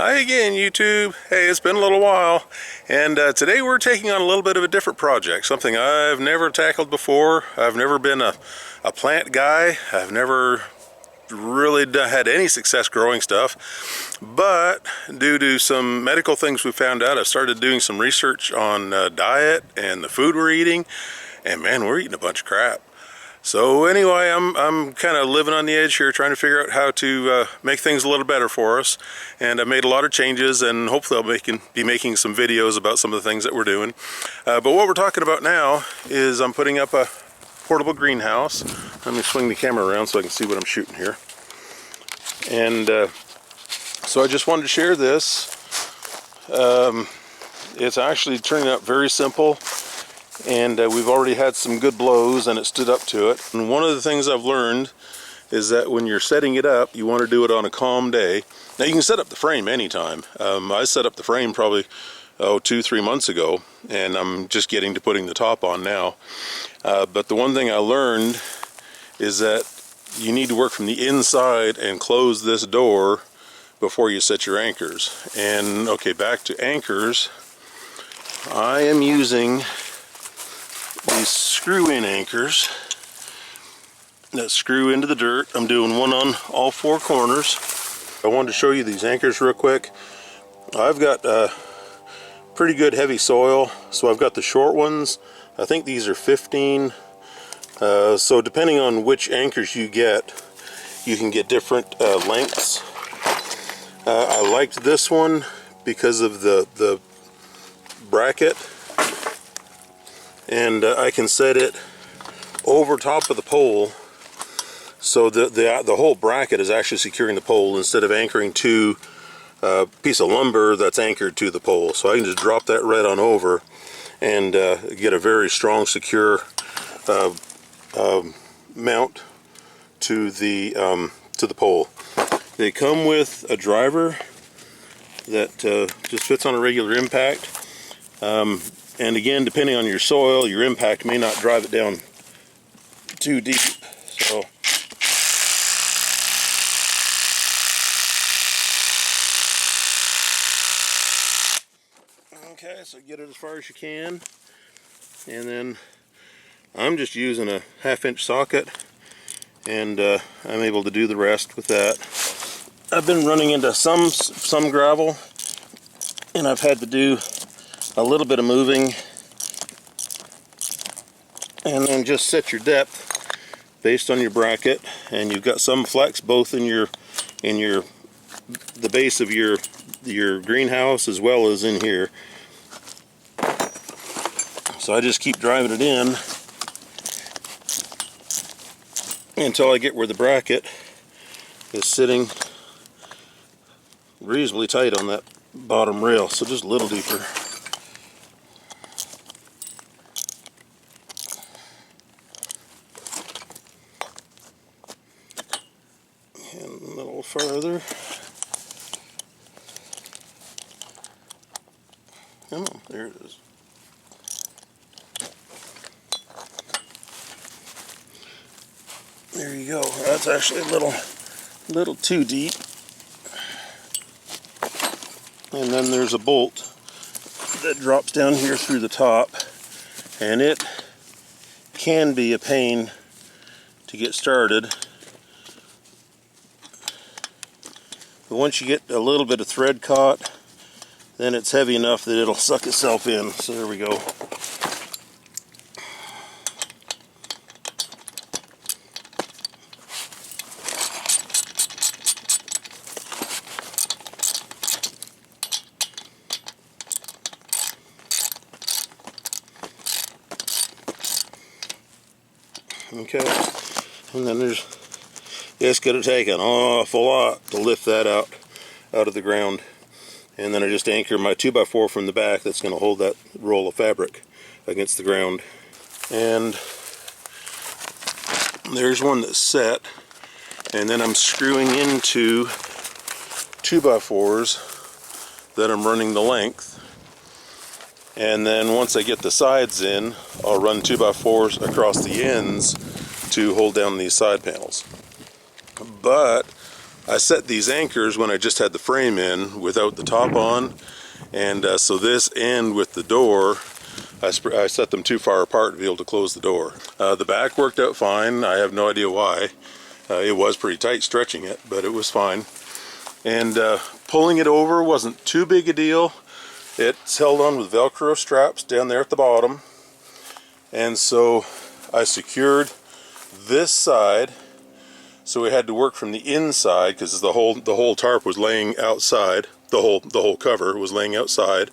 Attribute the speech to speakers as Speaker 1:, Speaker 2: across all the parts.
Speaker 1: Hi again, YouTube. Hey, it's been a little while, and today we're taking on a little bit of a different project, something I've never tackled before. I've never been a plant guy. I've never really had any success growing stuff, but due to some medical things we found out, I started doing some research on diet and the food we're eating, and man, we're eating a bunch of crap. So anyway, I'm kind of living on the edge here, trying to figure out how to make things a little better for us. And I made a lot of changes, and hopefully I'll be making some videos about some of the things that we're doing. But what we're talking about now is I'm putting up a portable greenhouse. Let me swing the camera around so I can see what I'm shooting here. And so I just wanted to share this. It's actually turning out very simple. And we've already had some good blows and it stood up to it. And one of the things I've learned is that when you're setting it up, you want to do it on a calm day. Now you can set up the frame anytime. I set up the frame probably 2-3 months ago, and I'm just getting to putting the top on now. But the one thing I learned is that you need to work from the inside and close this door before you set your anchors. And okay, back to anchors. I am using these screw-in anchors that screw into the dirt. I'm doing one on all 4 corners. I wanted to show you these anchors real quick. I've got pretty good heavy soil, so I've got the short ones. I think these are 15. So depending on which anchors you get, you can get different lengths. I liked this one because of the bracket. And I can set it over top of the pole, so the whole bracket is actually securing the pole instead of anchoring to a piece of lumber that's anchored to the pole. So I can just drop that right on over and get a very strong, secure mount to the pole. They come with a driver that just fits on a regular impact. And again, depending on your soil, your impact may not drive it down too deep. So okay, so get it as far as you can. And then I'm just using a 1/2-inch socket, and I'm able to do the rest with that. I've been running into some gravel, and I've had to do a little bit of moving, and then just set your depth based on your bracket, and you've got some flex both in the base of your greenhouse as well as in here. So I just keep driving it in until I get where the bracket is sitting reasonably tight on that bottom rail, so just a little deeper. And a little further. Come on, there it is. There you go. That's actually a little too deep. And then there's a bolt that drops down here through the top, and it can be a pain to get started. But once you get a little bit of thread caught, then it's heavy enough that it'll suck itself in. So there we go. Okay, and then it's going to take an awful lot to lift that out of the ground. And then I just anchor my 2x4 from the back that's going to hold that roll of fabric against the ground. And there's one that's set, and then I'm screwing into 2x4s that I'm running the length. And then once I get the sides in, I'll run 2x4s across the ends to hold down these side panels. But I set these anchors when I just had the frame in without the top on, and so this end with the door, I set them too far apart to be able to close the door. The back worked out fine. I have no idea why. It was pretty tight stretching it, but it was fine. And pulling it over wasn't too big a deal. It's held on with Velcro straps down there at the bottom. And so I secured this side. So we had to work from the inside because the whole tarp was laying outside. The whole cover was laying outside.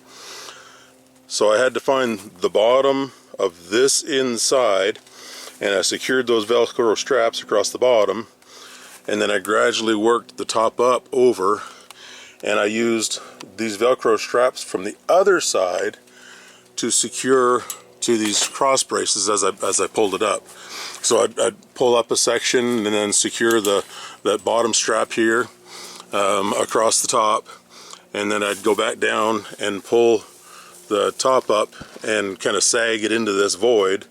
Speaker 1: So I had to find the bottom of this inside, and I secured those Velcro straps across the bottom, and then I gradually worked the top up over, and I used these Velcro straps from the other side to secure to these cross braces as I pulled it up. So I'd pull up a section and then secure that bottom strap here across the top, and then I'd go back down and pull the top up and kind of sag it into this void.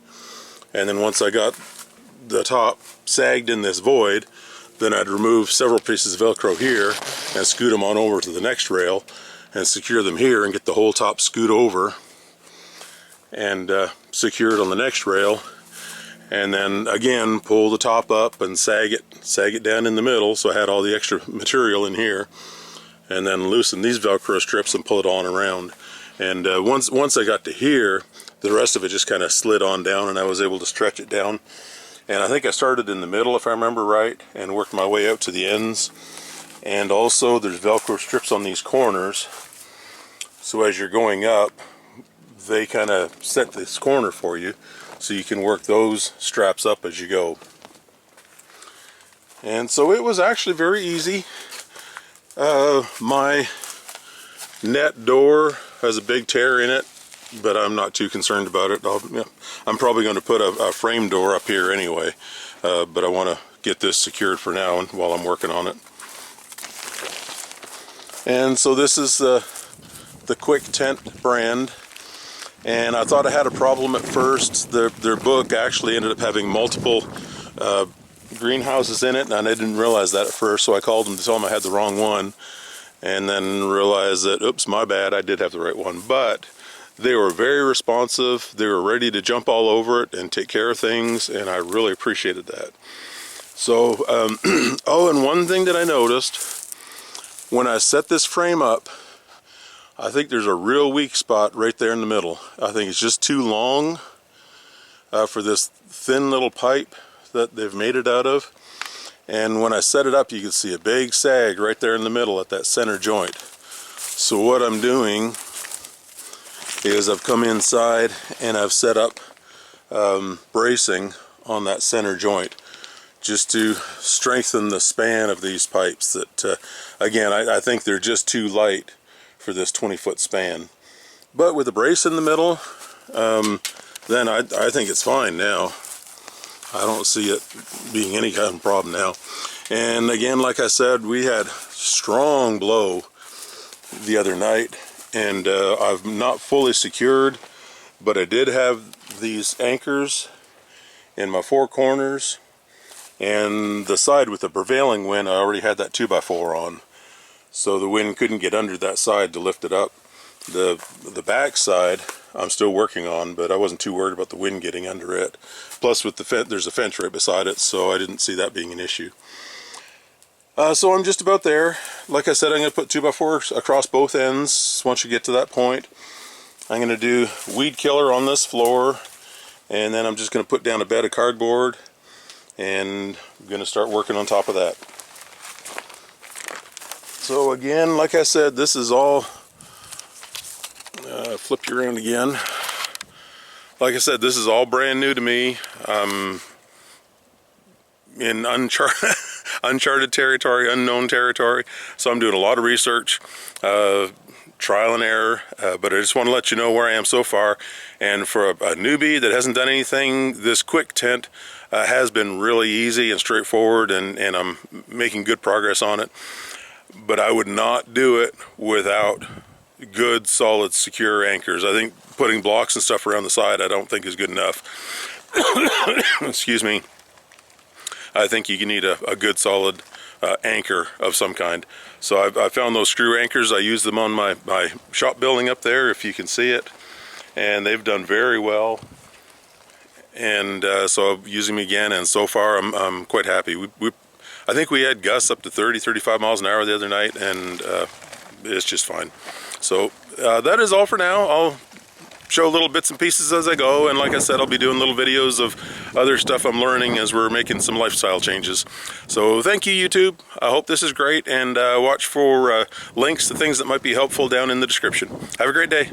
Speaker 1: And then once I got the top sagged in this void, then I'd remove several pieces of Velcro here and scoot them on over to the next rail and secure them here and get the whole top scoot over and secure it on the next rail. And then again pull the top up and sag it down in the middle, so I had all the extra material in here, and then loosen these Velcro strips and pull it on around. And once I got to here, the rest of it just kind of slid on down, and I was able to stretch it down. And I think I started in the middle, if I remember right, and worked my way out to the ends. And also there's Velcro strips on these corners, so as you're going up, they kind of set this corner for you, so you can work those straps up as you go. And so it was actually very easy. My net door has a big tear in it, but I'm not too concerned about it. I'm probably going to put a frame door up here anyway, but I want to get this secured for now and while I'm working on it. And so this is the Quicktent brand, and I thought I had a problem at first. Their book actually ended up having multiple greenhouses in it, and I didn't realize that at first, so I called them to tell them I had the wrong one, and then realized that, oops, my bad, I did have the right one. But they were very responsive. They were ready to jump all over it and take care of things, and I really appreciated that. So, oh, and one thing that I noticed, when I set this frame up, I think there's a real weak spot right there in the middle. I think it's just too long for this thin little pipe that they've made it out of. And when I set it up, you can see a big sag right there in the middle at that center joint. So what I'm doing is I've come inside and I've set up bracing on that center joint just to strengthen the span of these pipes that, again, I think they're just too light for this 20-foot span. But with the brace in the middle, then I think it's fine now. I don't see it being any kind of problem now. And again, like I said, we had strong blow the other night, and I've not fully secured, but I did have these anchors in my four corners, and the side with the prevailing wind, I already had that 2x4 on, so the wind couldn't get under that side to lift it up. The back side I'm still working on, but I wasn't too worried about the wind getting under it. Plus with the fence, there's a fence right beside it, so I didn't see that being an issue. So I'm just about there. Like I said, I'm going to put 2x4s across both ends once you get to that point. I'm going to do weed killer on this floor, and then I'm just going to put down a bed of cardboard, and I'm going to start working on top of that. So again, like I said, this is all, flip you around again. Like I said, this is all brand new to me. I'm in uncharted territory, unknown territory, so I'm doing a lot of research, trial and error, but I just want to let you know where I am so far. And for a newbie that hasn't done anything, this Quicktent has been really easy and straightforward, and I'm making good progress on it. But I would not do it without good, solid, secure anchors. I think putting blocks and stuff around the side, I don't think is good enough. Excuse me. I think you need a good, solid anchor of some kind. So I found those screw anchors. I use them on my shop building up there, if you can see it, and they've done very well. And so I'm using them again, and so far I'm quite happy. I think we had gusts up to 30-35 miles an hour the other night, and it's just fine. So that is all for now. I'll show little bits and pieces as I go, and like I said, I'll be doing little videos of other stuff I'm learning as we're making some lifestyle changes. So thank you, YouTube. I hope this is great, and watch for links to things that might be helpful down in the description. Have a great day.